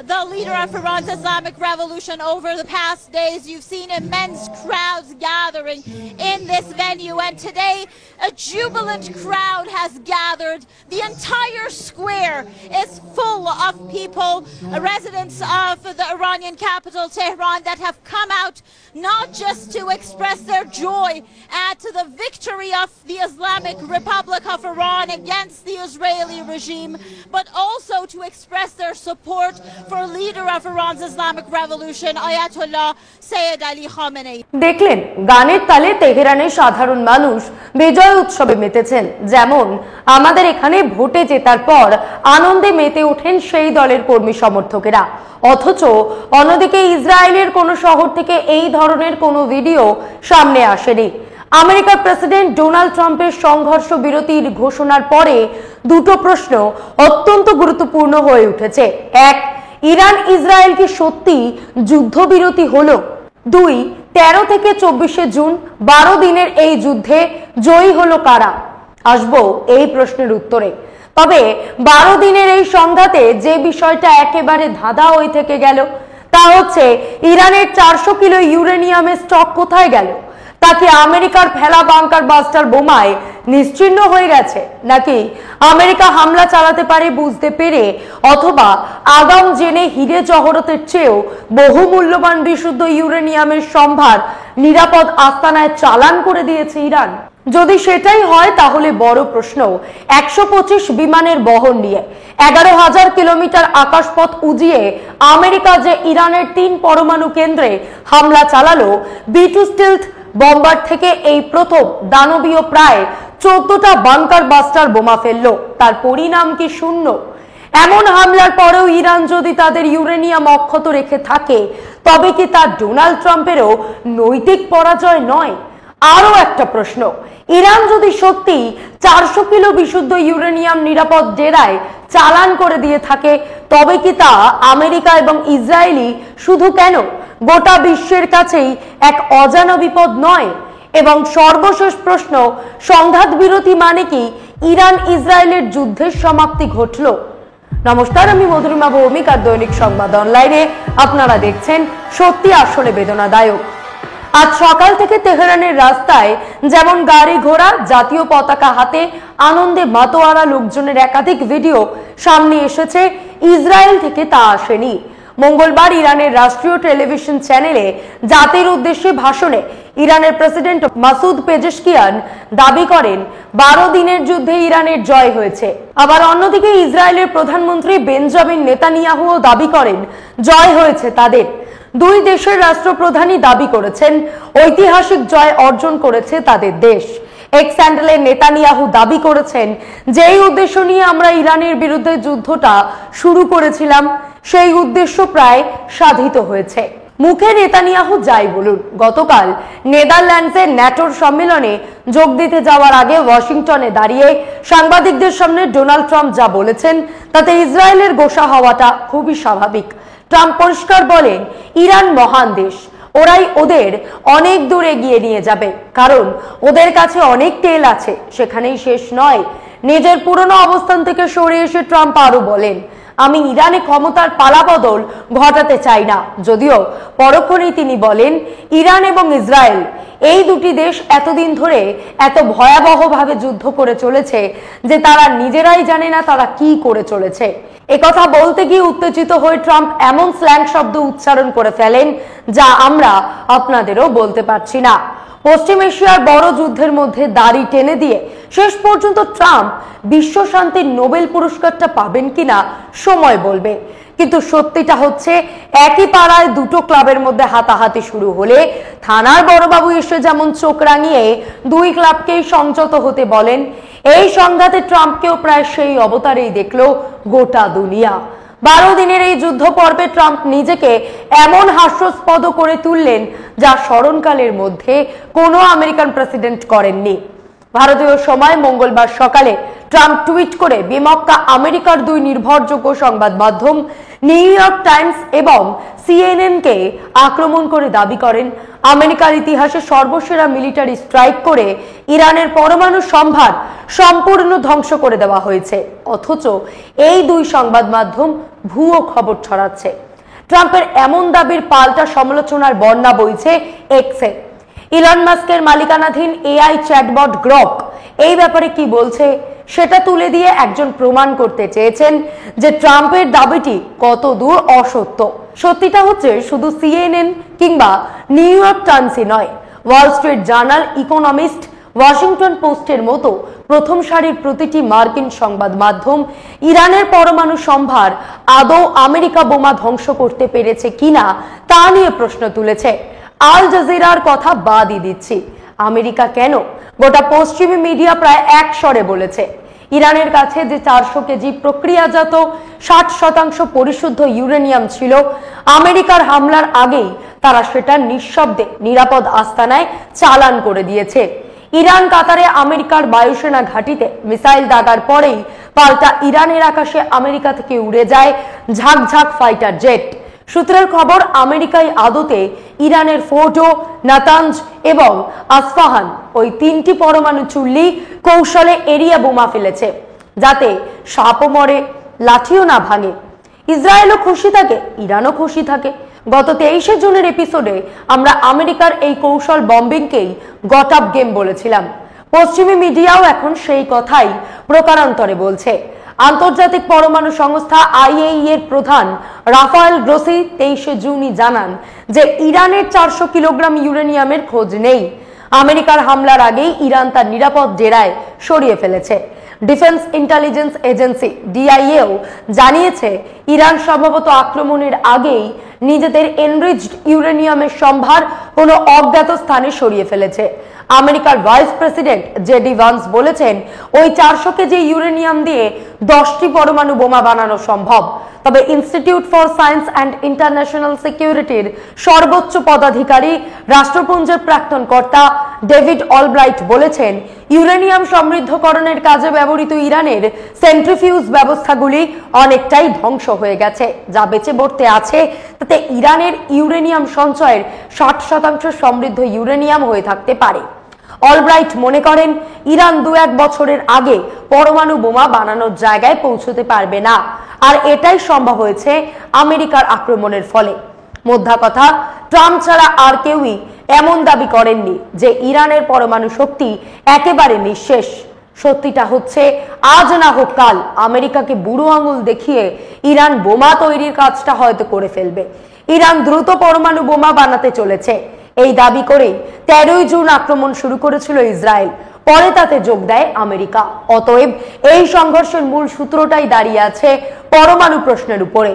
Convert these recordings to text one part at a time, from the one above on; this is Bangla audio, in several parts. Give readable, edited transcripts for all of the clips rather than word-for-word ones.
the leader of Iran's Islamic Revolution over the past days. You've seen immense crowds gathering in this venue, and today a jubilant crowd has gathered. The entire square is full of people, residents of the Iranian capital, Tehran, that have come out not just to express their joy at the victory of the Islamic Republic of Iran against the Israeli regime, but also to express their support for leader of Iran's Islamic Revolution, Ayatollah Sayyid Ali Khamenei. দেখলেন গানের তালে তেহরানের সাধারণ মানুষ বিজয় উৎসবে মেতেছেন, যেমন আমাদের এখানে ভোটে জেতার পর আনন্দে মেতে ওঠেন সেই দলের কর্মী সমর্থকেরা। অথচ অন্যদিকে ইসরায়েলের কোনো শহর থেকে এই ধরনের কোনো ভিডিও সামনে আসেনি। আমেরিকার প্রেসিডেন্ট ডোনাল্ড ট্রাম্পের সংঘর্ষ বিরতির ঘোষণার পরে দুটো প্রশ্ন অত্যন্ত গুরুত্বপূর্ণ হয়ে উঠেছে। এক, ইরান ইসরায়েল কি সত্যি যুদ্ধবিরতি হলো? দুই, 13 থেকে 24 জুন 12 দিনের এই যুদ্ধে জয়ী হলো কারা? আসবো এই প্রশ্নের উত্তরে। তবে 12 দিনের এই সংঘাতে যে বিষয়টা একেবারে ধাঁধা হয়ে থেকে গেল তা হচ্ছে ইরানের 400 কিলো ইউরেনিয়ামের স্টক কোথায় গেল? তা কি আমেরিকার ফেলা বাংকার বাস্টার বোমায় নিশ্চিহ্ন হয়ে গেছে, নাকি আমেরিকা হামলা চালাতে পারে বুঝতে পেরে অথবা আগাম জেনে হিরে জহরতের চেয়েও বহু মূল্যবান বিশুদ্ধ ইউরেনিয়ামের সম্ভার নিরাপদ আস্তানায় চালান করে দিয়েছে ইরান? যদি সেটাই হয় তাহলে বড় প্রশ্ন 125 বিমানের বহর নিয়ে 11,000 কিলোমিটার আকাশপথ উজিয়ে আমেরিকা যে ইরানের 3 পরমাণু কেন্দ্রে হামলা চালালো, B2 স্টিলথ বম্বার থেকে এই প্রথম দানবীয় প্রায় 14টা বাংকার বাস্টার বোমা ফেললো, তার পরিণাম কি শূন্য? এমন হামলার পরেও ইরান যদি তাদের ইউরেনিয়াম অক্ষত রেখে থাকে তবে কি তা ডোনাল্ড ট্রাম্পেরও নৈতিক পরাজয় নয়? আরো একটা প্রশ্ন, ইরান যদি সত্যি 400 কিলো বিশুদ্ধ ইউরেনিয়াম নিরাপদ ডেরায় চালান করে দিয়ে থাকে তবে কি তা আমেরিকা এবং ইসরায়েলি শুধু কেন গোটা বিশ্বের কাছেই এক অজানা বিপদ নয়? এবং সর্বশেষ প্রশ্ন, সংঘাত বিরতি মানে কি ইরান ইসরায়েলের যুদ্ধের সমাপ্তি ঘটল? নমস্কার, আমি মধুরিমা ভৌমিক আর দৈনিক সংবাদ অনলাইনে আপনারা দেখছেন সত্যি আসলে বেদনাদায়ক। আজ সকাল থেকে তেহরানের রাস্তায় যেমন গাড়ি ঘোড়া, জাতীয় পতাকা হাতে আনন্দে মাতোয়ারা লোকজনের একাধিক ভিডিও সামনে এসেছে, ইসরায়েল থেকে তা আসেনি। মঙ্গলবার ইরানের রাষ্ট্রীয় টেলিভিশন চ্যানেলে জাতির উদ্দেশ্যে ভাষণে ইরানের প্রেসিডেন্ট মাসুদ পেজেশকিয়ান দাবি করেন 12 দিনের যুদ্ধে ইরানের জয় হয়েছে। আবার অন্যদিকে ইসরায়েলের প্রধানমন্ত্রী বেঞ্জামিন নেতানিয়াহুও দাবি করেন জয় হয়েছে তাদের। দুই দেশের রাষ্ট্রপ্রধানই দাবি করেছেন ঐতিহাসিক জয় অর্জন করেছে তাদের দেশ। এক্স হ্যান্ডেলে নেতানিয়াহু দাবি করেছেন যেই উদ্দেশ্য নিয়ে আমরা ইরানের বিরুদ্ধে যুদ্ধটা শুরু করেছিলাম সেই উদ্দেশ্য প্রায় সাধিত হয়েছে। মুখে নেতানিয়াহু যাই বলুন, গতকাল নেদারল্যান্ডসের ন্যাটোর সম্মেলনে যোগ দিতে যাওয়ার আগে ওয়াশিংটনে দাঁড়িয়ে সাংবাদিকদের সামনে ডোনাল্ড ট্রাম্প যা বলেছেন তাতে ইসরায়েলের গোসা হওয়াটা খুবই স্বাভাবিক। ট্রাম্প পরিষ্কার বলেন, ইরান মহান দেশ, ওরাই ওদের অনেক দূর এগিয়ে নিয়ে যাবে, কারণ ওদের কাছে অনেক তেল আছে, সেখানেই শেষ নয়। নিজের পুরনো অবস্থান থেকে সরে এসে ট্রাম্প আরো বলেন, আমি ইরানে ক্ষমতার পালাবদল ঘটাতে চাই না। যদিও পরক্ষণেই তিনি বলেন ইরান এবং ইসরায়েল এই দুটি দেশ এতদিন ধরে এত ভয়াবহভাবে যুদ্ধ করে চলেছে যে তারা নিজেরাই জানে না তারা কি করে চলেছে। একথা বলতে গিয়ে উত্তেজিত হয়ে ট্রাম্প এমন স্ল্যাং শব্দ উচ্চারণ করে ফেলেন যা আমরা আপনাদেরও বলতে পারছি না। পশ্চিম এশিয়ার বড় যুদ্ধের মধ্যে দাড়ি টেনে দিয়ে শেষ পর্যন্ত ট্রাম্প বিশ্ব শান্তির নোবেল পুরস্কারটা পাবেন কিনা সময় বলবে। কিন্তু সত্যিটা হচ্ছে একই পাড়ায় দুটো ক্লাবের মধ্যে হাতাহাতি শুরু হলে থানার বড়বাবু এসে যেমন চোখ রাঙিয়ে দুই ক্লাবকেই সংযত হতে বলেন, এই সংঘাতে ট্রাম্পকেও প্রায় সেই অবতারেই দেখলো গোটা দুনিয়া। 12 দিনের এই যুদ্ধ পর্বে ট্রাম্প নিজেকে এমন হাস্যাস্পদ করে তুললেন যা স্মরণকালের মধ্যে কোনো আমেরিকান প্রেসিডেন্ট করেননি। ভারতীয় সময় মঙ্গলবার সকালে ট্রাম্প টুইট করে বিমক্কা আমেরিকার দুই নির্ভরযোগ্য সংবাদ মাধ্যম নিউ ইয়র্ক টাইমস এবং CNN কে আক্রমণ করে দাবি করেন আমেরিকার ইতিহাসে সর্বসেরা মিলিটারি স্ট্রাইক করে ইরানের পরমাণু সম্ভার সম্পূর্ণ ধ্বংস করে দেওয়া হয়েছে। অথচ এই দুই সংবাদ মাধ্যম ভুয়ো খবর ছড়াচ্ছে। ট্রাম্পের এমন দাবির পাল্টা সমালোচনার বন্যা বইছে এক্সে। ইলন মাস্কের মালিকানাধীন AI চ্যাটবট গ্রক এই ব্যাপারে কি বলছে সেটা তুলে দিয়ে একজন প্রমাণ করতে চেয়েছেন যে ট্রাম্পের দাবিটি কত দূর অসত্য। সত্যিটা হচ্ছে শুধু CNN কিংবা নিউ ইয়র্ক টাইমসই নয়, Wall Street journal, economist, Washington পোস্টের মতো প্রথম সারির প্রতিটি মার্কিন সংবাদ মাধ্যম ইরানের পরমাণু সম্ভার আদৌ আমেরিকা বোমা ধ্বংস করতে পেরেছে কিনা তা নিয়ে প্রশ্ন তুলেছে। আল জাজিরার কথা বাদই দিচ্ছি, আমেরিকা কেন, গোটা পশ্চিমী মিডিয়া প্রায় এক স্বরে বলেছে ইরানের কাছে যে 400 কেজি প্রক্রিয়াজাত 60% পরিশুদ্ধ ইউরেনিয়াম ছিল, আমেরিকার হামলার আগেই তারা সেটা নিঃশব্দে নিরাপদ আস্তানায় চালান করে দিয়েছে। ইরান কাতারে আমেরিকার বায়ুসেনা ঘাঁটিতে মিসাইল দাগার পরেই পাল্টা ইরানের আকাশে আমেরিকা থেকে উড়ে যায় ঝাঁকঝাঁক ফাইটার জেট। সূত্রের খবর, আমেরিকাই আদতে ইরানের ফোর্ডো, নাতানজ এবং আসফাহান ওই 3টি পরমাণু চুল্লি কৌশলে এরিয়া বোমা ফেলেছে, যাতে সাপও মরে, লাঠিও না ভাঙে। ইসরায়েলও খুশি থাকে, ইরানও খুশি থাকে। গত 23শে জুনের এপিসোডে আমরা আমেরিকার এই কৌশল বম্বিংকেই গট আপ গেম বলেছিলাম। পশ্চিমী মিডিয়াও এখন সেই কথাই প্রকারান্তরে বলছে। আন্তর্জাতিক পরমাণু সংস্থা IAEA এর প্রধান রাফায়েল গ্রোসি 23শে জুনই জানান যে ইরানের 400 কিলোগ্রাম ইউরেনিয়ামের খোঁজ নেই। আমেরিকার হামলার আগেই ইরান তার নিরাপদ ডেরায় সরিয়ে ফেলেছে। ডিফেন্স ইন্টেলিজেন্স এজেন্সি DIA জানিয়েছে ইরান সম্ভবত আক্রমণের আগেই নিজেদের এনরিচড ইউরেনিয়ামের সম্ভার কোনো অজ্ঞাত স্থানে সরিয়ে ফেলেছে। আমেরিকার ভাইস প্রেসিডেন্ট JD ভান্স বলেছেন ওই 400 কেজি ইউরেনিয়াম দিয়ে 10টি পরমাণু বোমা বানানো সম্ভব। তবে institute for science and international সিকিউরিটির সর্বোচ্চ পদাধিকারী রাষ্ট্রপুঞ্জের প্রাক্তন কর্তা ডেভিড অলব্রাইট বলেছেন ইউরেনিয়াম সমৃদ্ধকরণের কাজে ব্যবহৃত ইরানের সেন্ট্রিফিউজ ব্যবস্থাগুলি অনেকটাই ধ্বংস হয়ে গেছে। যা বেঁচে পড়তে আছে তাতে ইরানের ইউরেনিয়াম সঞ্চয়ের 60% সমৃদ্ধ ইউরেনিয়াম হয়ে থাকতে পারে। অলব্রাইট মনে করেন ইরান 2-1 বছরের আগে পরমাণু বোমা বানানোর জায়গায় পৌঁছতে পারবে না, আর এটাই সম্ভব হয়েছে আমেরিকার আক্রমণের ফলে। মোদ্দা কথা, ট্রাম্প ছাড়া আর কেউই এমন দাবি করেননি যে ইরানের পরমাণু শক্তি একেবারে নিঃশেষ। সত্যিটা হচ্ছে আজ না হোক কাল আমেরিকাকে বুড়ো আঙুল দেখিয়ে ইরান বোমা তৈরির কাজটা হয়তো করে ফেলবে। ইরান দ্রুত পরমাণু বোমা বানাতে চলেছে এই দাবি করেই 13ই জুন আক্রমণ শুরু করেছিল ইসরায়েল। পরে তাতে যোগ দেয় আমেরিকা। অতএব এই সংঘর্ষের মূল সূত্রটাই দাঁড়িয়ে আছে পরমাণু প্রশ্নের উপরে।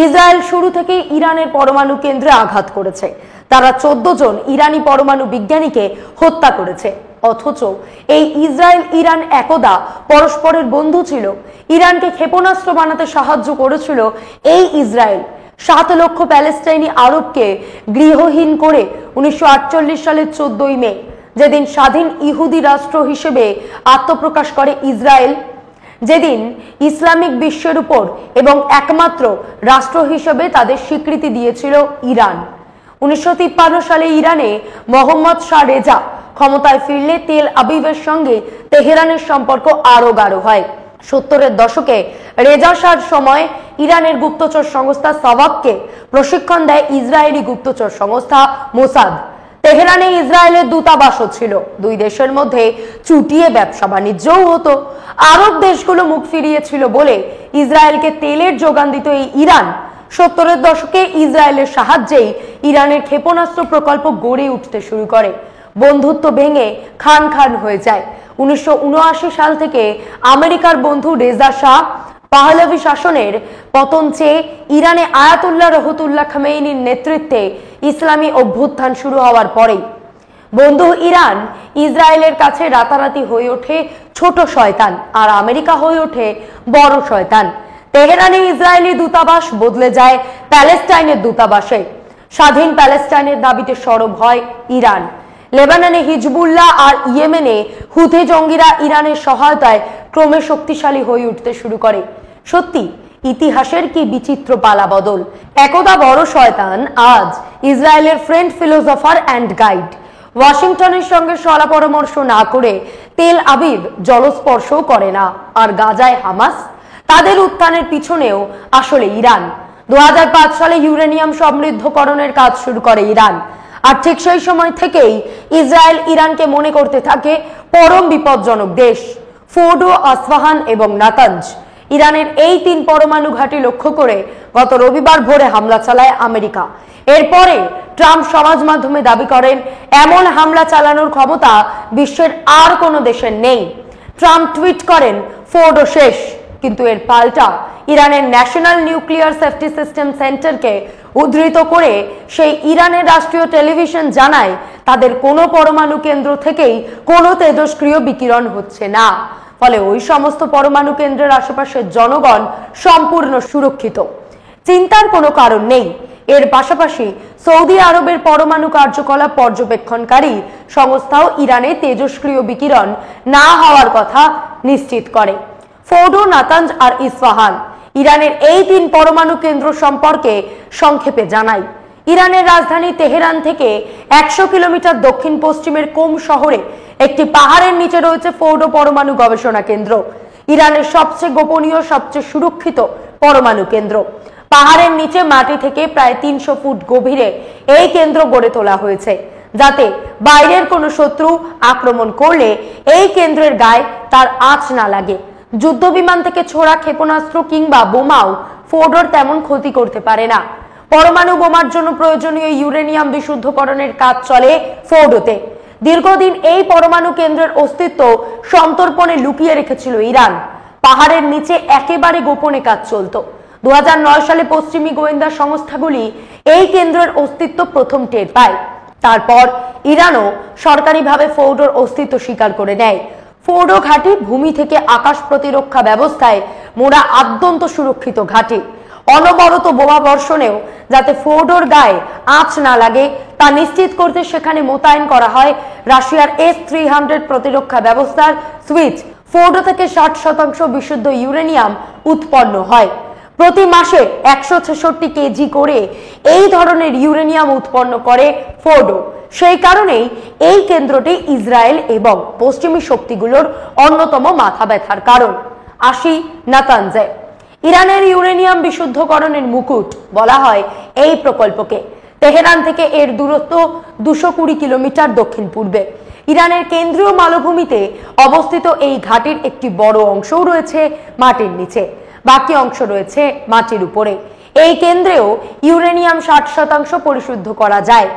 ইসরায়েল শুরু থেকেই ইরানের পরমাণু কেন্দ্রে আঘাত করেছে। তারা 14 জন ইরানি পরমাণু বিজ্ঞানীকে হত্যা করেছে। অথচ এই ইসরায়েল ইরান একদা পরস্পরের বন্ধু ছিল। ইরানকে ক্ষেপণাস্ত্র বানাতে সাহায্য করেছিল এই ইসরায়েল। 7 লক্ষ প্যালেস্টাইনি আরবকে গৃহহীন করে 1948 সালের 14ই মে, যেদিন স্বাধীন ইহুদি রাষ্ট্র হিসেবে আত্মপ্রকাশ করে ইসরায়েল, যেদিন ইসলামিক বিশ্বের উপর এবং একমাত্র রাষ্ট্র হিসেবে তাদের স্বীকৃতি দিয়েছিল ইরান। 1953 সালে ইরানে মোহাম্মদ শাহ রেজা ক্ষমতায় ফিরলে তেল আবিবের সঙ্গে তেহরানের সম্পর্ক আরো গাঢ় হয়। 70-এর দশকে রেজা শাহর সময় ইরানের গুপ্তচর সংস্থা সাওয়াককে প্রশিক্ষণ দেয় ইসরায়েলি গুপ্তচর সংস্থা মোসাদ। তেহরানে ইসরায়েলের দূতাবাসও ছিল। দুই দেশের মধ্যে চুটিয়ে ব্যবসা বাণিজ্যও হতো। আরব দেশগুলো মুখ ফিরিয়েছিল বলে ইসরায়েলকে তেলের যোগান দিত এই ইরান। 70-এর দশকে ইসরায়েলের সাহায্যেই ইরানের ক্ষেপণাস্ত্র প্রকল্প গড়ে উঠতে শুরু করে। বন্ধুত্ব ভেঙে খান খান হয়ে যায়। 1979 সাল থেকে আমেরিকার বন্ধু রেজা শাহ পাহলভি শাসনের পতন চেয়ে ইরানে আয়াতুল্লাহ রহমতুল্লাহ খামেইনির নেতৃত্বে ইসলামী অভ্যুত্থান শুরু হওয়ার পরেই বন্ধু ইরান ইসরায়েলের কাছে রাতারাতি হয়ে ওঠে ছোট শয়তান, আর আমেরিকা হয়ে ওঠে বড় শয়তান। তেহরানে ইসরায়েলি দূতাবাস বদলে যায় প্যালেস্টাইনের দূতাবাসে। স্বাধীন প্যালেস্টাইনের দাবিতে সরব হয় ইরান। লেবাননে হিজবুল্লাহ আর ইয়েমেনে হুথি জঙ্গিরা ইরানের সহায়তায় ক্রমে শক্তিশালী হয়ে উঠতে শুরু করে। সত্যি ইতিহাসের কি বিচিত্র পালাবদল। একদা বড় শয়তান আজ ইসরায়েলের ফ্রেন্ড, ফিলোসফার অ্যান্ড গাইড। ওয়াশিংটনের সঙ্গে সলা পরামর্শ না করে তেল আবিব জলস্পর্শও করে না। আর গাজায় হামাস, তাদের উত্থানের পিছনেও আসলে ইরান। 2005 সালে ইউরেনিয়াম সমৃদ্ধকরণের কাজ শুরু করে ইরান। আর ঠিক সেই সময় থেকেই ইসরায়েল ইরানকে মনে করতে থাকে পরম বিপজ্জনক দেশ। ফোর্ডো, আসফাহান এবং নাতাঞ্জ, ইরানের এই 3 পরমাণু ঘাঁটি লক্ষ্য করে গত রবিবার ভোরে হামলা চালায় আমেরিকা। এরপরে ট্রাম্প সমাজ মাধ্যমে দাবি করেন এমন হামলা চালানোর ক্ষমতা বিশ্বের আর কোনো দেশের নেই। ট্রাম্প টুইট করেন ফোর্ডো শেষ, কিন্তু এর পাল্টা ইরানের ন্যাশনাল নিউক্লিয়ার সেফটি সিস্টেম সেন্টারকে উদ্ধৃত করে সেই ইরানের রাষ্ট্রীয় টেলিভিশন জানায় তাদের কোনো পরমাণু কেন্দ্র থেকেই কোনো তেজস্ক্রিয় বিকিরণ হচ্ছে না। ফলে ওই সমস্ত পরমাণু কেন্দ্রের আশেপাশের জনগণ সম্পূর্ণ সুরক্ষিত, চিন্তার কোনো কারণ নেই। এর পাশাপাশি সৌদি আরবের পরমাণু কার্যকলাপ পর্যবেক্ষণকারী সংস্থাও ইরানে তেজস্ক্রিয় বিকিরণ না হওয়ার কথা নিশ্চিত করে। ফোর্ডো, নাতাঞ্জ আর ইস্পাহান, ইরানের এই 3 পরমাণু কেন্দ্র সম্পর্কে সংক্ষেপে জানাই। ইরানের রাজধানী তেহরান থেকে 100 কিলোমিটার দক্ষিণ পশ্চিমের কোম শহরে একটি পাহাড়ের নিচে রয়েছে ফোর্ডো পরমাণু গবেষণা কেন্দ্র, ইরানের সবচেয়ে গোপনীয়, সবচেয়ে সুরক্ষিত পরমাণু কেন্দ্র। পাহাড়ের নিচে মাটি থেকে প্রায় 300 ফুট গভীরে এই কেন্দ্র গড়ে তোলা হয়েছে, যাতে বাইরের কোনো শত্রু আক্রমণ করলে এই কেন্দ্রের গায়ে তার আঁচ না লাগে। যুদ্ধ বিমান থেকে ছোড়া ক্ষেপণাস্ত্র কিংবা বোমাও ফোর্ডোর তেমন ক্ষতি করতে পারে না। পরমাণু বোমার জন্য প্রয়োজনীয় ইউরেনিয়াম বিশুদ্ধকরণের কাজ চলে ফোর্ডোতে। দীর্ঘদিন এই পরমাণু কেন্দ্রের অস্তিত্ব সন্তর্পণে লুকিয়ে রেখেছিল ইরান। পাহাড়ের নিচে একেবারে গোপনে কাজ চলত। 2009 সালে পশ্চিমী গোয়েন্দা সংস্থাগুলি এই কেন্দ্রের অস্তিত্ব প্রথম টের পায়। তারপর ইরানও সরকারিভাবে ফোর্ডোর অস্তিত্ব স্বীকার করে নেয়। ফোর্ডো ঘাঁটি ভূমি থেকে আকাশ প্রতিরক্ষা ব্যবস্থায় মোড়া অত্যন্ত সুরক্ষিত ঘাঁটি। অনবরত বোমা বর্ষণেও যাতে ফোর্ডোর গায়ে আঁচ না লাগে তা নিশ্চিত করতে সেখানে মোতায়েন করা হয় রাশিয়ার S-300 প্রতিরক্ষা ব্যবস্থার সুইচ। ফোর্ডো থেকে 60% বিশুদ্ধ ইউরেনিয়াম উৎপন্ন হয়। প্রতি মাসে 166 কেজি করে এই ধরনের ইউরেনিয়াম উৎপন্ন করে ফোর্ডো। সেই কারণেই এই কেন্দ্রটি ইসরায়েল এবং পশ্চিমী শক্তিগুলোর অন্যতম মাথা ব্যথার কারণ। আসি নাতাঞ্জে। ইরানের ইউরেনিয়াম বিশুদ্ধকরণের মুকুট বলা হয় এই প্রকল্পকে। তেহরান থেকে এর দূরত্ব 220 কিলোমিটার দক্ষিণ পূর্বে। ইরানের কেন্দ্রীয় মালভূমিতে অবস্থিত এই ঘাটির একটি বড় অংশও রয়েছে মাটির নিচে, বাকি অংশ রয়েছে মাটির উপরে। এই কেন্দ্রেও ইউরেনিয়াম 60% পরিশুদ্ধ করা যায়।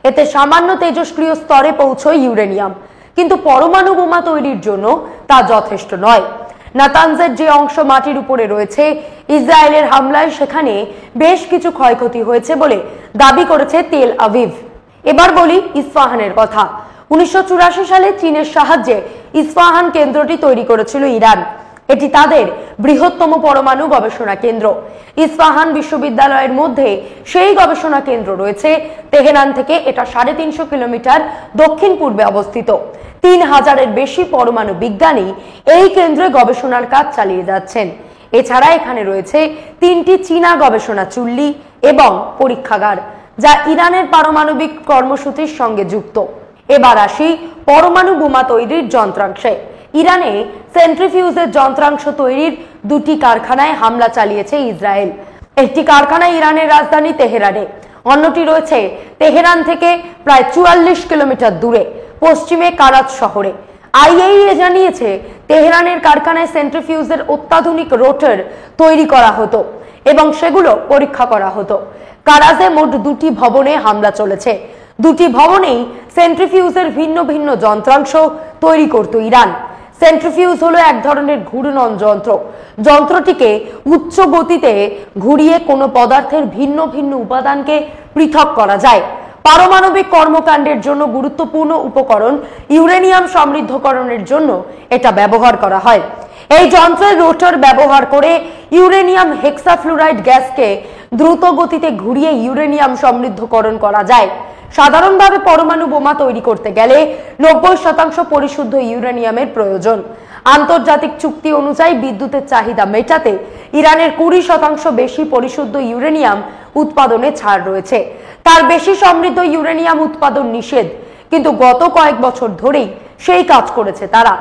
এতে সামান্য তেজস্ক্রিয় স্তরে পৌঁছয় ইউরেনিয়াম, কিন্তু পরমাণু বোমা তৈরির জন্য তা যথেষ্ট নয়। নাতাঞ্জের যে অংশ মাটির উপরে রয়েছে, ইসরায়েলের হামলায় সেখানে বেশ কিছু ক্ষয়ক্ষতি হয়েছে বলে দাবি করেছে তেল আবিব। এবার বলি ইস্পাহানের কথা। 1984 সালে চীনের সাহায্যে ইস্পাহান কেন্দ্রটি তৈরি করেছিল ইরান। এটি তাদের বৃহত্তম পরমাণু গবেষণা কেন্দ্র। ইস্পাহান বিশ্ববিদ্যালয়ের মধ্যে সেই গবেষণা কেন্দ্র রয়েছে। তেহরান থেকে এটা 350 কিলোমিটার দক্ষিণ পূর্বে অবস্থিত। 3000-এর বেশি পরমাণু বিজ্ঞানী এই কেন্দ্রে গবেষণার কাজ চালিয়ে যাচ্ছেন। এছাড়া এখানে রয়েছে 3টি চীনা গবেষণা চুল্লি এবং পরীক্ষাগার, যা ইরানের পারমাণবিক কর্মসূচির সঙ্গে যুক্ত। এবার আসি পরমাণু বোমা তৈরির যন্ত্রাংশে। ইরানে সেন্ট্রিফিউজের যন্ত্রাংশ তৈরির 2টি কারখানায় হামলা চালিয়েছে ইসরায়েল। একটি কারখানা ইরানের রাজধানী তেহরানে, অন্যটি রয়েছে তেহরান থেকে প্রায় 44 কিলোমিটার দূরে পশ্চিমে কারাচ শহরে। আইএইএ জানিয়েছে তেহরানের কারখানায় সেন্ট্রিফিউজের অত্যাধুনিক রোটর তৈরি করা হতো এবং সেগুলো পরীক্ষা করা হতো। কারাজে মোট 2টি ভবনে হামলা চলেছে। 2টি ভবনেই সেন্ট্রিফিউজের ভিন্ন ভিন্ন যন্ত্রাংশ তৈরি করত ইরান। সেন্ট্রিফিউজ হলো এক ধরনের ঘূর্ণন যন্ত্র। যন্ত্রটিকে উচ্চ গতিতে ঘুরিয়ে কোনো পদার্থের ভিন্ন ভিন্ন উপাদানকে পৃথক করা যায়। পারমাণবিক কর্মকাণ্ডের জন্য গুরুত্বপূর্ণ উপকরণ ইউরেনিয়াম সমৃদ্ধকরণের জন্য এটা ব্যবহার করা হয়। এই যন্ত্রের রোটর ব্যবহার করে ইউরেনিয়াম হেক্সাফ্লুরাইড গ্যাসকে দ্রুত গতিতে ঘুরিয়ে ইউরেনিয়াম সমৃদ্ধকরণ করা যায়। সাধারণভাবে পরমাণু বোমা তৈরি করতে গেলে 90% পরিশুদ্ধ ইউরেনিয়ামের প্রয়োজন। আন্তর্জাতিক চুক্তি অনুযায়ী বিদ্যুতের চাহিদা মেটাতে ইরানের 20% বেশি পরিশুদ্ধ ইউরেনিয়াম উৎপাদনে ছাড় রয়েছে। তার বেশি সমৃদ্ধ ইউরেনিয়াম উৎপাদন নিষেধ, কিন্তু গত কয়েক বছর ধরেই সেই কাজ করেছে তারা।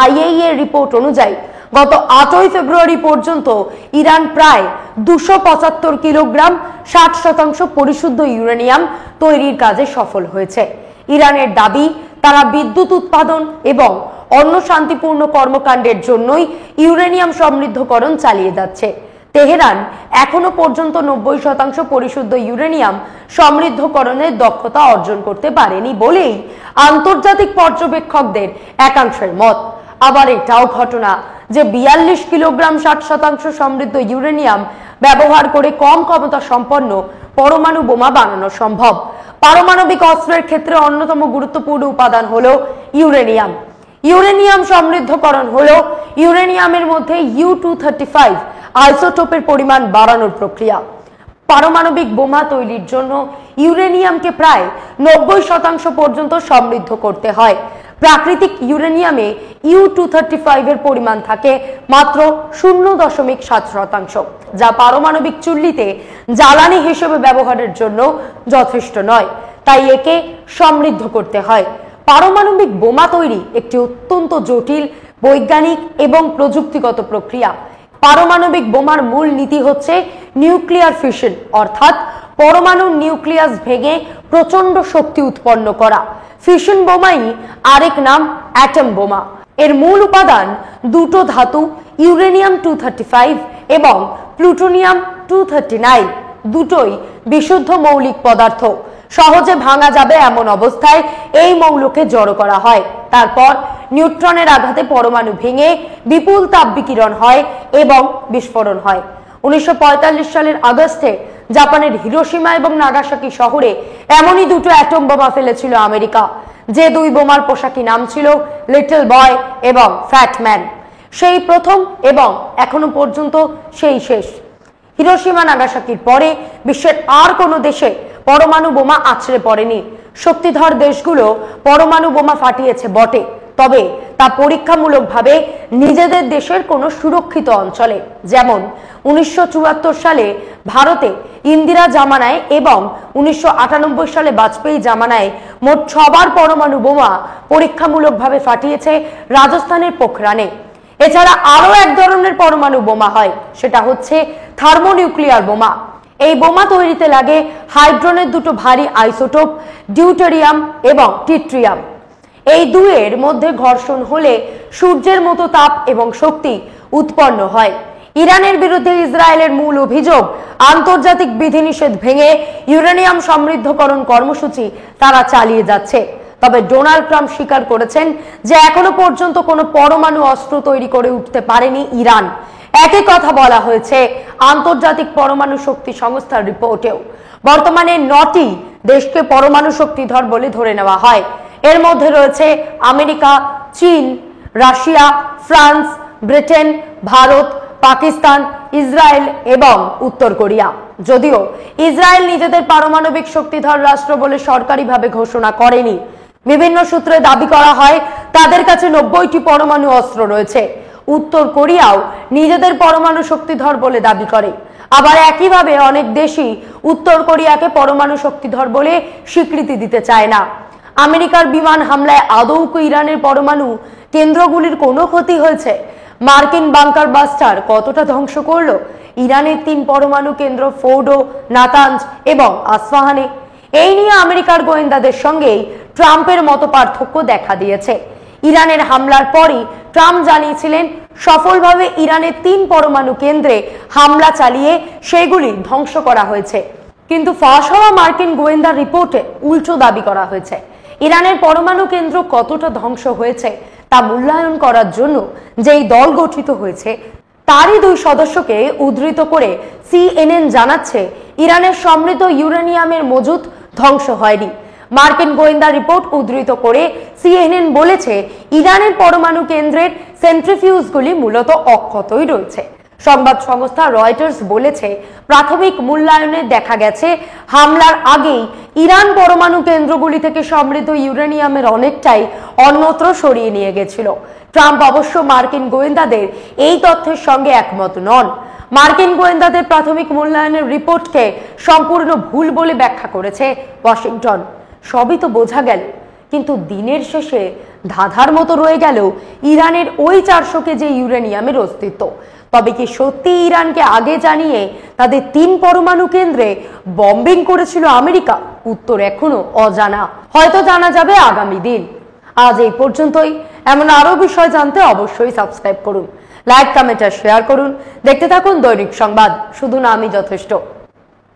আইএইএ রিপোর্ট অনুযায়ী গত 8ই ফেব্রুয়ারি পর্যন্ত ইরান প্রায় 275 কিলোগ্রাম 60% পরিশুদ্ধ ইউরেনিয়াম তৈরির কাজে সফল হয়েছে। ইরানের দাবি, তারা বিদ্যুৎ উৎপাদন এবং অন্য শান্তিপূর্ণ কর্মকাণ্ডের জন্যই ইউরেনিয়াম সমৃদ্ধকরণ চালিয়ে যাচ্ছে। তেহরান এখনো পর্যন্ত 90% পরিশুদ্ধ ইউরেনিয়াম সমৃদ্ধকরণের দক্ষতা অর্জন করতে পারেনি বলেই আন্তর্জাতিক পর্যবেক্ষকদের একাংশের মত। আবার এটাও ঘটনা যে 42 কিলোগ্রাম 60% সমৃদ্ধ ইউরেনিয়াম ব্যবহার করে কম ক্ষমতা সম্পন্ন পরমাণু বোমা বানানো সম্ভব। পারমাণবিক অস্ত্রের ক্ষেত্রে অন্যতম গুরুত্বপূর্ণ উপাদান হলো ইউরেনিয়াম। ইউরেনিয়াম সমৃদ্ধকরণ হলো ইউরেনিয়ামের মধ্যে U-235 আইসোটোপের পরিমাণ বাড়ানোর প্রক্রিয়া। পারমাণবিক বোমা তৈরির জন্য ইউরেনিয়ামকে প্রায় 90% পর্যন্ত সমৃদ্ধ করতে হয়। প্রাকৃতিক ইউরেনিয়ামে U-235 এর পরিমাণ থাকে মাত্র 0.7%, যা পারমাণবিক চুল্লিতে জ্বালানি হিসেবে ব্যবহারের জন্য যথেষ্ট নয়, তাই একে সমৃদ্ধ করতে হয়। পারমাণবিক বোমা তৈরি একটি অত্যন্ত জটিল বৈজ্ঞানিক এবং প্রযুক্তিগত প্রক্রিয়া। পারমাণবিক বোমার মূল নীতি হচ্ছে নিউক্লিয়ার ফিশন, অর্থাৎ পরমাণুর নিউক্লিয়াস ভেঙে প্রচন্ড শক্তি উৎপন্ন করা। ফিশন বোমাই আরেক নাম অ্যাটম বোমা। এর মূল উপাদান দুটো ধাতু, ইউরেনিয়াম 235 এবং প্লুটোনিয়াম 239, দুটোই বিশুদ্ধ মৌলিক পদার্থ। সহজে ভাঙা যাবে এমন অবস্থায় এই মৌলকে জড়ো করা হয়। তারপর নিউট্রনের আঘাতে পরমাণু ভেঙে বিপুল তাপ বিকিরণ হয় এবং বিস্ফোরণ হয়। 1945 সালের আগস্টে জাপানের হিরোশিমা এবং নাগাসাকি শহরে এমনই দুটো অ্যাটম বোমা ফেলেছিল আমেরিকা। যে দুই বোমার পোশাকি নাম ছিল লিটল বয় এবং ফ্যাট ম্যান। সেই প্রথম এবং এখনো পর্যন্ত সেই শেষ। হিরোশিমা নাগাসাকির পরে বিশ্বের আর কোনো দেশে পরমাণু বোমা আছড়ে পড়েনি। শক্তিধর দেশগুলো পরমাণু বোমা ফাটিয়েছে বটে, তবে তা পরীক্ষামূলকভাবে নিজেদের দেশের কোনো সুরক্ষিত অঞ্চলে। যেমন 1974 সালে ভারতে ইন্দিরা জামানায় এবং 1998 সালে বাজপেয়ী জামানায় মোট 6বার পরমাণু বোমা পরীক্ষামূলকভাবে ফাটিয়েছে রাজস্থানের পোখরানে। এছাড়া আরো এক ধরনের পরমাণু বোমা হয়, সেটা হচ্ছে থার্মোনিউক্লিয়ার বোমা। এই বোমা তৈরিতে লাগে হাইড্রোজেনের দুটো ভারী আইসোটোপ, ডিউটেরিয়াম এবং ট্রিটিয়াম। এই দুয়ের মধ্যে ঘর্ষণ হলে সূর্যের মতো তাপ এবং শক্তি উৎপন্ন হয়। ইরানের বিরুদ্ধে ইসরায়েলের মূল অভিযোগ, আন্তর্জাতিক বিধিনিষেধ ভেঙে ইউরেনিয়াম সমৃদ্ধকরণ কর্মসূচি তারা চালিয়ে যাচ্ছে। তবে ডোনাল্ড ট্রাম্প স্বীকার করেছেন যে এখনো পর্যন্ত কোনো পরমাণু অস্ত্র তৈরি করে উঠতে পারেনি ইরান। একই কথা বলা হয়েছে আন্তর্জাতিক পরমাণু শক্তি সংস্থার রিপোর্টেও। বর্তমানে 9টি দেশকে পরমাণু শক্তিধর বলে ধরে নেওয়া হয়। এর মধ্যে রয়েছে আমেরিকা, চীন, Russia, France, Britain, Bharat, Pakistan, Israel এবং উত্তর কোরিয়া। যদিও ইসরায়েল নিজেদের পারমাণবিক শক্তিধর রাষ্ট্র বলে সরকারিভাবে ঘোষণা করেনি, বিভিন্ন সূত্রে দাবি করা হয় তাদের কাছে 90টি পরমাণু অস্ত্র রয়েছে। উত্তর কোরিয়াও নিজেদের পরমাণু শক্তিধর বলে দাবি করে। আবার একইভাবে অনেক দেশই উত্তর কোরিয়াকে পরমাণু শক্তিধর বলে স্বীকৃতি দিতে চায় না। আমেরিকার বিমান হামলায় আদৌ কি ইরানের পরমাণু কেন্দ্রগুলির কোনো ক্ষতি হয়েছে? মার্কিন বাংকার বাস্টার কতটা ধ্বংস করলো ইরানের 3 পরমাণু কেন্দ্র ফোর্ডো, নাতানজ এবং আসফাহানে? এই নিয়ে আমেরিকার গোয়েন্দাদের সঙ্গেই ট্রাম্পের মতপার্থক্য দেখা দিয়েছে। ইরানের হামলার পরই ট্রাম্প জানিয়েছিলেন সফলভাবে ইরানের 3 পরমাণু কেন্দ্রে হামলা চালিয়ে সেগুলি ধ্বংস করা হয়েছে। কিন্তু ফাঁস হওয়া মার্কিন গোয়েন্দা রিপোর্টে উল্টো দাবি করা হয়েছে। ইরানের পরমাণু কেন্দ্র কতটা ধ্বংস হয়েছে তা মূল্যায়ন করার জন্য যেই দল গঠিত হয়েছে তারই 2 সদস্যকে উদ্ধৃত করে CNN জানাচ্ছে ইরানের সমৃদ্ধ ইউরেনিয়ামের মজুদ ধ্বংস হয়নি। মার্কিন গোয়েন্দা রিপোর্ট উদ্ধৃত করে CNN বলেছে ইরানের পরমাণু কেন্দ্রের সেন্ট্রিফিউজগুলি মূলত অক্ষতই রয়েছে। সংবাদ সংস্থা রয়টার্স বলেছে প্রাথমিক মূল্যায়নে দেখা গেছে হামলার আগেই ইরান পরমাণু কেন্দ্রগুলি থেকে সমৃদ্ধ ইউরেনিয়ামের অনেকটাই অন্যত্র সরিয়ে নিয়ে গেছিল। ট্রাম্প অবশ্য মার্কিন গোয়েন্দাদের এই তথ্যের সঙ্গে একমত নন। মার্কিন গোয়েন্দাদের প্রাথমিক মূল্যায়নের রিপোর্টকে সম্পূর্ণ ভুল বলে ব্যাখ্যা করেছে ওয়াশিংটন। সবই তো বোঝা গেল, কিন্তু দিনের শেষে ধাঁধার মতো রয়ে গেল ইরানের ওই 400 কেজি ইউরেনিয়ামের অস্তিত্ব। তবে কি সত্যি ইরানকে আগে জানিয়ে তাদের 3 পরমাণু কেন্দ্রে বম্বিং করেছিল আমেরিকা? উত্তর এখনো অজানা, হয়তো জানা যাবে আগামী দিন। আজ এই পর্যন্তই। এমন আরো বিষয় জানতে অবশ্যই সাবস্ক্রাইব করুন, লাইক, কমেন্ট আর শেয়ার করুন। দেখতে থাকুন দৈনিক সংবাদ, শুধু নামই যথেষ্ট।